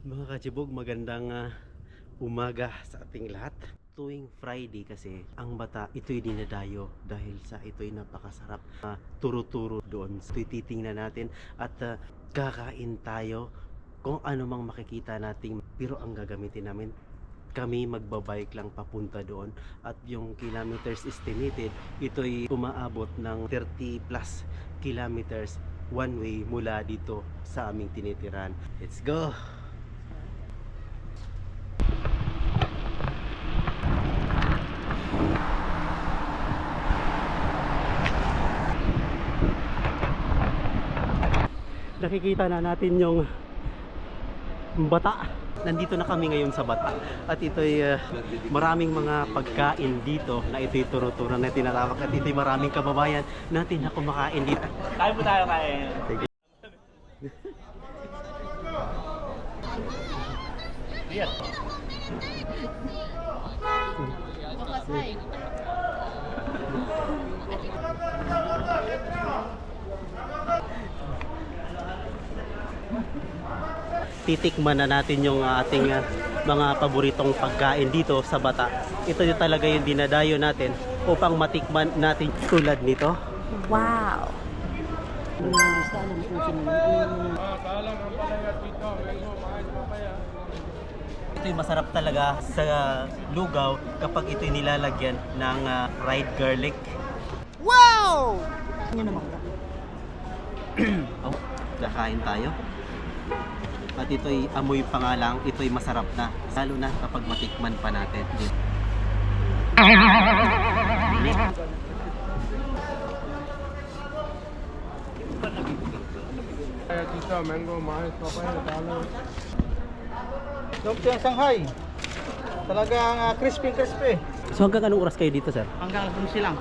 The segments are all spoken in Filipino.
Mga kachibog, magandang umaga sa ating lahat. Tuwing Friday kasi ang bata ito'y dinadayo dahil sa ito'y napakasarap. Turo-turo doon. Ito'y titingnan natin at kakain tayo kung ano mang makikita natin. Pero ang gagamitin namin, kami magbabike lang papunta doon at yung kilometers estimated, ito'y umaabot ng 30 plus kilometers one way mula dito sa aming tinitiran. Let's go! Nakikita na natin yung bata. Nandito na kami ngayon sa bata at ito'y maraming mga pagkain dito na ito'y turo-turo na tinatawag at ito'y maraming kababayan natin na kumakain dito. Kain po tayo, kain. Diyan. Titikman na natin yung ating mga paboritong pagkain dito sa bata. Ito yung talaga yung dinadayo natin upang matikman natin tulad nito. Wow! Ito'y masarap talaga sa lugaw kapag ito'y nilalagyan ng fried garlic. Wow! Oh, kakain tayo. At ito'y amoy pa nga lang, ito'y masarap na. Lalo na kapag matikman pa natin. Dito, mango, mais, papaya, talo. Lumpiang Shanghai. Talagang crispy. So hanggang anong oras kayo dito, sir? Hanggang 11 lang.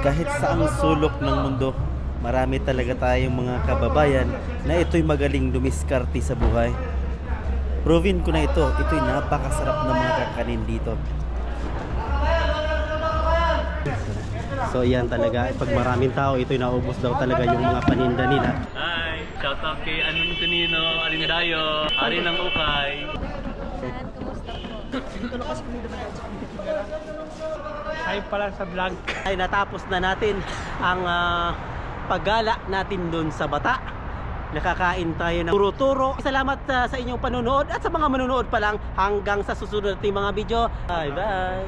Kahit saang sulok ng mundo, marami talaga tayong mga kababayan na ito'y magaling dumiskarte sa buhay. Proven ko na ito'y napakasarap na mga kakanin dito. So yan talaga, pag maraming tao, ito'y naubos daw talaga yung mga paninda nila. Hi! Shoutout kay Anong Tonino, Alindayo, Hari ng Ukay. Hi pala sa vlog. Ay natapos na natin ang paggala natin doon sa bata. Nakakain tayo ng turo-turo. Salamat sa inyong panonood at sa mga manonood pa lang hanggang sa susunod nating mga video. Bye bye.